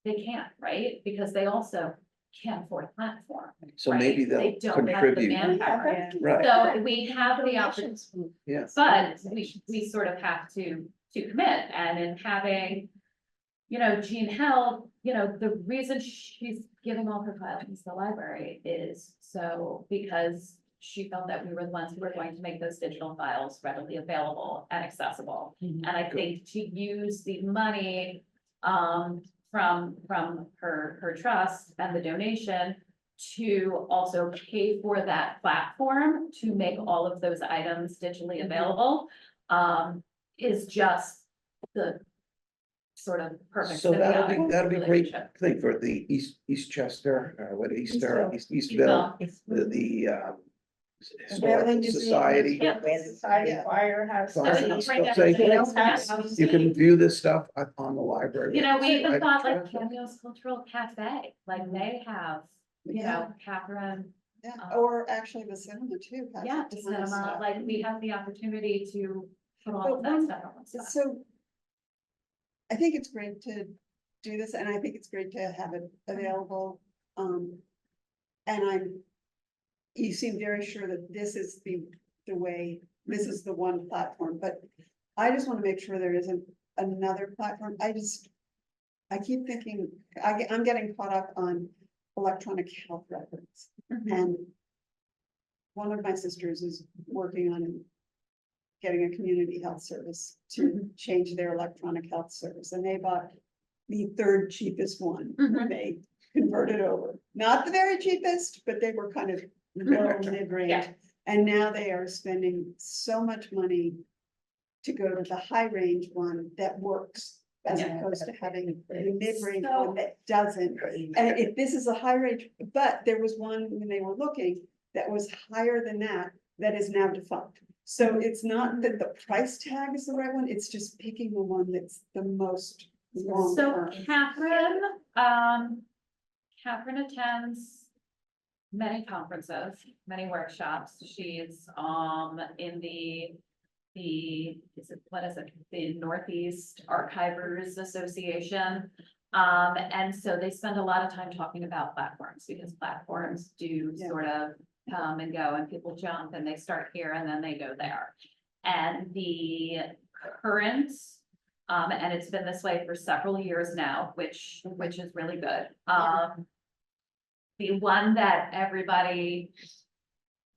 They can't, right? Because they also can't afford a platform. So right? maybe They they'll don't have the contribute. manpower. Right. So we have the opportunity, Yes, but we sort of have to commit, and in having. You know, Jean Hill, you know, the reason she's giving all her filings to the library is because she felt that we were the ones who were going to make those digital files readily available and accessible. And I think to use the money from her trust and the donation to also pay for that platform to make all of those items digitally available is just the sort of perfect. so that'll symbiotic be great relationship. thing for the Eastchester, Eastville. Eastville, the Historical Society. Yeah. Society, firehouse. Fire So we house, can bring say, that- You can view this stuff on the library. You know, we even website. thought like Cameo's Cultural Cafe, like they have, you know, Catherine, Yeah, or actually the cinema too. has a yeah, ton the of cinema, stuff. like we have the opportunity to put all But of that one- stuff on one spot. So I think it's great to do this, and I think it's great to have it available. And you seem very sure that this is the way, this is the one platform, but I just want to make sure there isn't another platform. I keep thinking, I'm getting caught up on electronic health records. And one of my sisters is working on getting a community health service to change their electronic health service, and they bought the third cheapest one. Mhm. They converted over, not the very cheapest, but they were kind of middle mid-range. Yeah. And now they are spending so much money to go to the high range one that works, as Yeah. opposed to having the mid-range So- one that doesn't. And if this is a high range, but there was one when they were looking that was higher than that is now defunct. So it's not that the price tag is the right one, it's just picking the one that's the most long So term. Catherine attends many conferences, many workshops. She's, in what is it, the Northeast Archivers Association. And so they spend a lot of time talking about platforms, because platforms do Yeah. sort of come and go, and people jump and they start here and then they go there. And the current, and it's been this way for several years now, which is really good. The one that everybody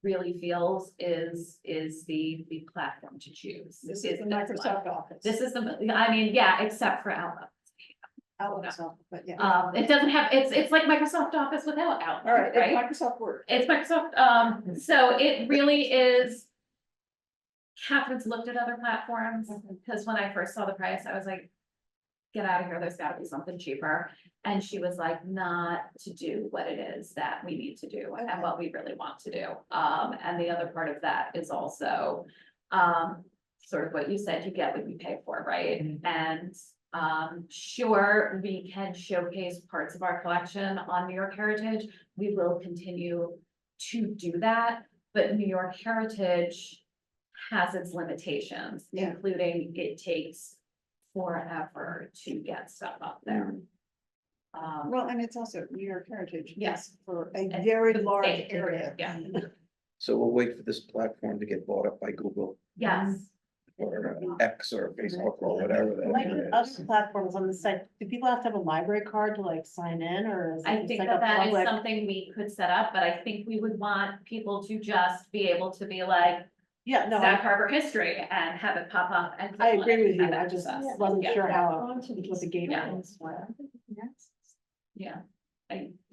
really feels is the platform to choose. This is the this one. Microsoft Office. This is I mean, yeah, except for Outlook. Outlook, but yeah. It doesn't have, it's like Microsoft Office without Outlook, All right, right? Microsoft Word. It's Microsoft, so it really is. Catherine's looked at other platforms, because when I first saw the price, I was like, get out of here, there's gotta be something cheaper. And she was like, not to do what it is that we need to do Okay. and what we really want to do. And the other part of that is also, sort of what you said, you get what you pay for, right? And, sure, we can showcase parts of our collection on New York Heritage. We will continue to do that, but New York Heritage has its limitations, Yeah. including it takes forever to get stuff up there. Well, and it's also New York Heritage. Yes. It's for a And very for the large state, area. Yeah, So we'll wait for this platform to get bought up by Google yes. or X or Facebook or whatever. that Like is. other platforms on the site, do people have to have a library card to like sign in, or is it I just think like that a that is public? something we could set up, but I think we would want people to just be able to be like, Yeah, no, Sag Harbor history and have it pop up and. I click on agree it with and you, have I just access. wasn't Yeah. sure how, On to what the gateway is. Yeah,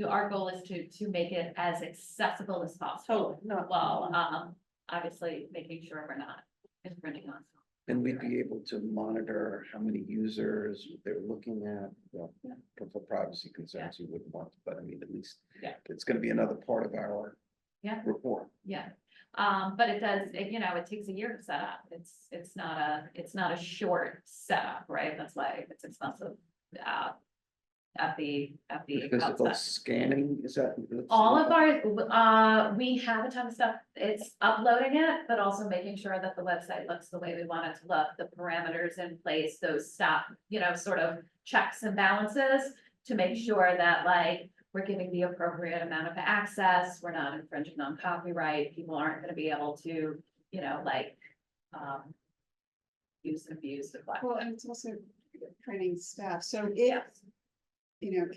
our goal is to make it as accessible as possible, Totally, no. while, obviously making sure we're not infringing on. And we'd be able to monitor how many users they're looking at, well, for privacy concerns, you wouldn't want, but I mean, at least. Yeah. It's gonna be another part of our. Yeah. Report. Yeah, but it does, it takes a year to set up. It's not a short setup, right? That's why it's expensive. At the Physical outset. scanning, is that? All of our, we have a ton of stuff. It's uploading it, but also making sure that the website looks the way we want it to look, the parameters in place, those stop, sort of checks and balances to make sure that like we're giving the appropriate amount of access, we're not infringing on copyright, people aren't gonna be able to, use and abuse the platform. Well, and it's also training staff. So if,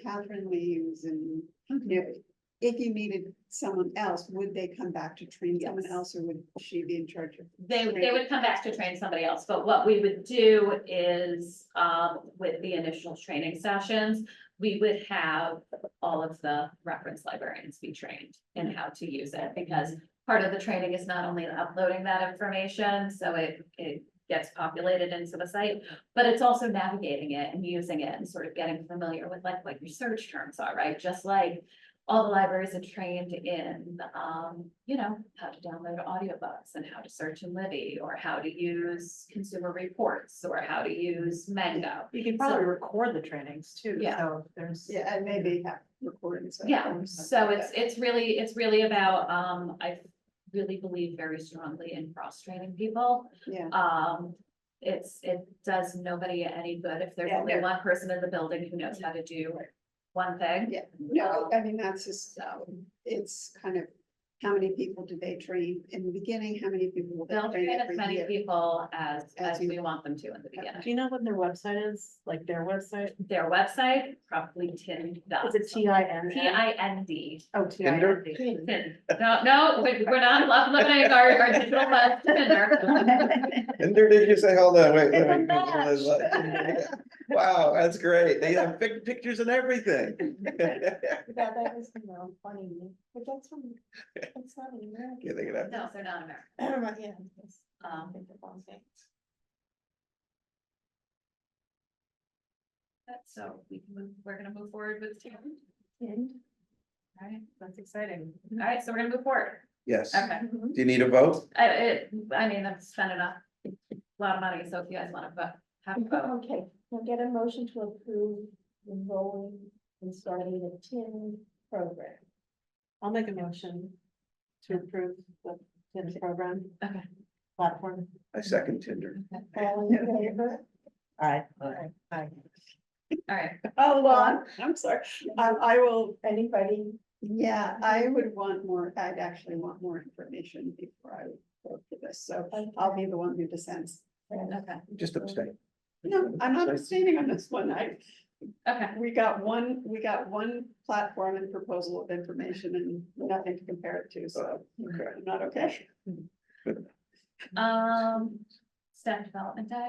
Catherine leaves and, if you needed someone else, would they come back to train someone Yes. else, or would she be in charge of? They would come back to train somebody else, but what we would do is, with the initial training sessions, we would have all of the reference librarians be trained in how to use it, because part of the training is not only uploading that information, so it gets populated into the site, but it's also navigating it and using it and sort of getting familiar with like what your search terms are, right? Just like all the libraries are trained in, how to download audiobooks and how to search in Libby, or how to use consumer reports, or how to use Mango. You can probably record the trainings too, Yeah. so there's. Yeah, and maybe have recordings. Yeah, so it's really about, I really believe very strongly in cross-training people. Yeah, it does nobody any good if there's Yeah, only no. one person in the building who knows how to do one thing. Yeah, no, I mean, that's just, it's kind of, how many people do they train in the beginning? How many people will they They'll train train as every many year? people as As you- we want them to in the beginning. Do you know what their website is? Like their website? Their website, probably Tin. Is it TIN? TIND. Oh, Tinder? TIND. Tin. No, we're not limiting our digital lives to Tinder. And there, did you say, hold on, wait, It's a wait, wait. Wow, that's great. They have pictures and everything. Yeah, that was, funny, but that's from, that's not in America. Yeah, they could have- No, they're not American. Yeah. yes. Think of all things. So we're gonna move forward with Tin. And All right, That's exciting. all right, so we're gonna move forward. Yes. Okay. Do you need a vote? I mean, I've spent a lot of money, so if you guys wanna have a vote. Okay, we'll get a motion to approve enrolling and starting the TIN program. I'll make a motion to approve the TIN program Okay. platform. I second Tinder. All in favor? Aye. Aye. All right, Hold on, I'm sorry. I will, Anybody? yeah, I would want more, I'd actually want more information before I vote for this, so I'll be the one who dissents. okay, Just abstain. No, I'm not abstaining on this one. okay. We got one platform and proposal of information and nothing to compare it to, so Okay. I'm not okay. Staff development day.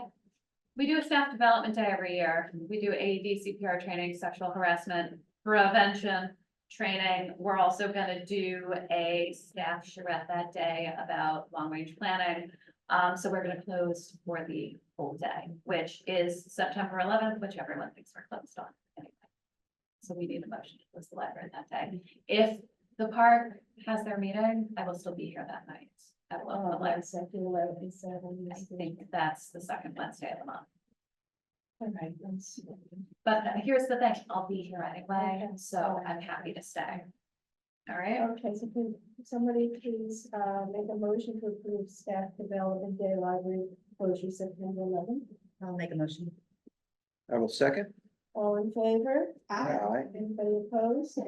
We do a staff development day every year. We do AED, CPR training, sexual harassment prevention training. We're also gonna do a staff charrette that day about long-range planning. So we're gonna close for the whole day, which is September 11th, which everyone thinks we're closed on anyway. So we need a motion to close the library that day. If the park has their meeting, I will still be here that night. I will open the library. Second, 11, I think that's the second Wednesday of the month. All right, let's see. But here's the thing, I'll be here anyway, Okay. so I'm happy to stay. All right, Okay, so can somebody please, make a motion to approve staff development day library closure September 11th? I'll make a motion. I will second. All in favor? Aye. Anybody opposed?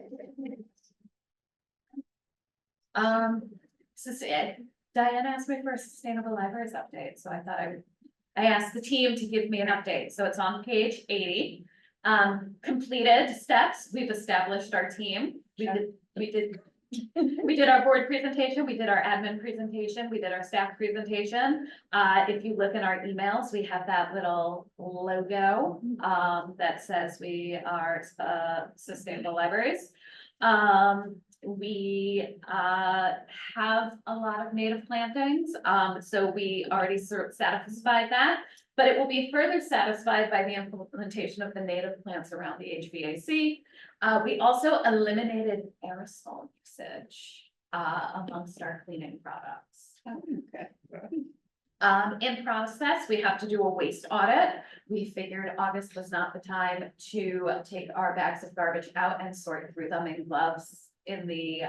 Diana asked me for a sustainable libraries update, so I thought I asked the team to give me an update, so it's on page 80. Completed steps, we've established our team, we did our board presentation, we did our admin presentation, we did our staff presentation. If you look in our emails, we have that little logo, that says we are, sustainable libraries. We have a lot of native plantings, so we already sort of satisfied that. But it will be further satisfied by the implementation of the native plants around the HVAC. We also eliminated aerosol usage amongst our cleaning products. Okay. In process, we have to do a waste audit. We figured August was not the time to take our bags of garbage out and sort through them in gloves in the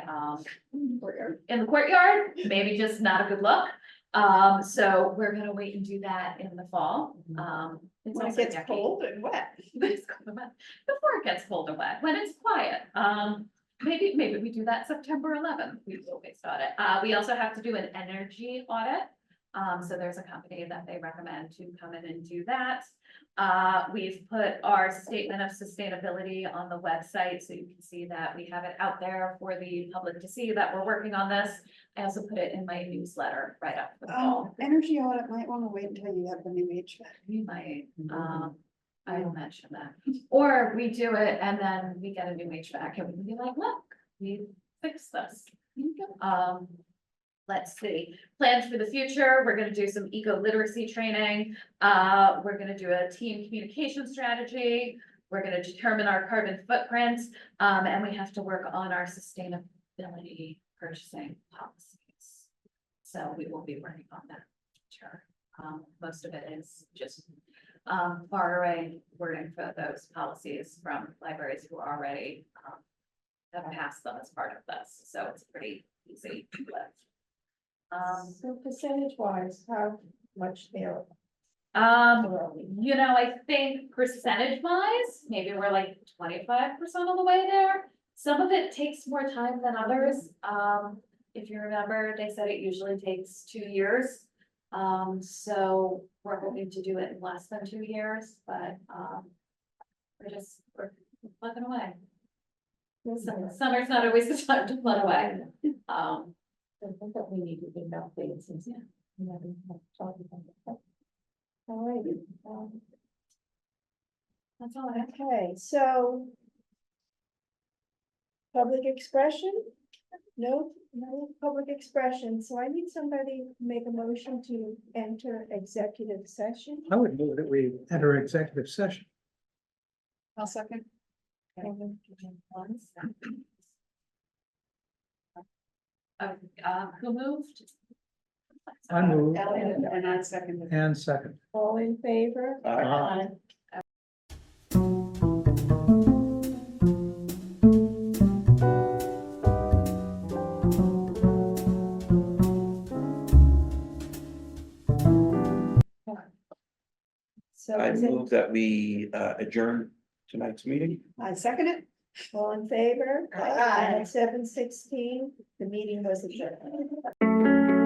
courtyard, maybe just not a good look. So we're gonna wait and do that in the fall. It's When it also gets yucky. cold and wet. But it's cold and wet. Before it gets cold and wet, when it's quiet. Maybe we do that September 11th, we will waste audit. We also have to do an energy audit. So there's a company that they recommend to come in and do that. We've put our statement of sustainability on the website, so you can see that we have it out there for the public to see that we're working on this. I also put it in my newsletter right up for the fall. Energy audit might want to wait until you have the new HVAC. You might, I will mention that. Or we do it and then we get a new HVAC and we can be like, look, we fixed this. Let's see, plans for the future, we're gonna do some eco literacy training. We're gonna do a team communication strategy. We're gonna determine our carbon footprint, and we have to work on our sustainability purchasing policies. So we will be working on that. Sure. Most of it is just borrowing wording for those policies from libraries who already have passed them as part of this, so it's pretty easy to lift. So percentage wise, how much they're You know, I think percentage wise, maybe we're like 25% of the way there. Some of it takes more time than others. If you remember, they said it usually takes 2 years. So we're hoping to do it in less than 2 years, but, we're plugging away. Summer's not always the time to plug away. I think that we need to be updated since. Yeah. we haven't talked about that. All right, That's all I have. okay, so. Public expression? No public expression, so I need somebody to make a motion to enter executive session. I would move that we enter executive session. I'll second. Who moved? I move Elliot and I seconded. and second. All in favor? Aye. So I is it move that we adjourn tonight's meeting. I second it. all in favor? Aye. At 7:16, the meeting was adjourned.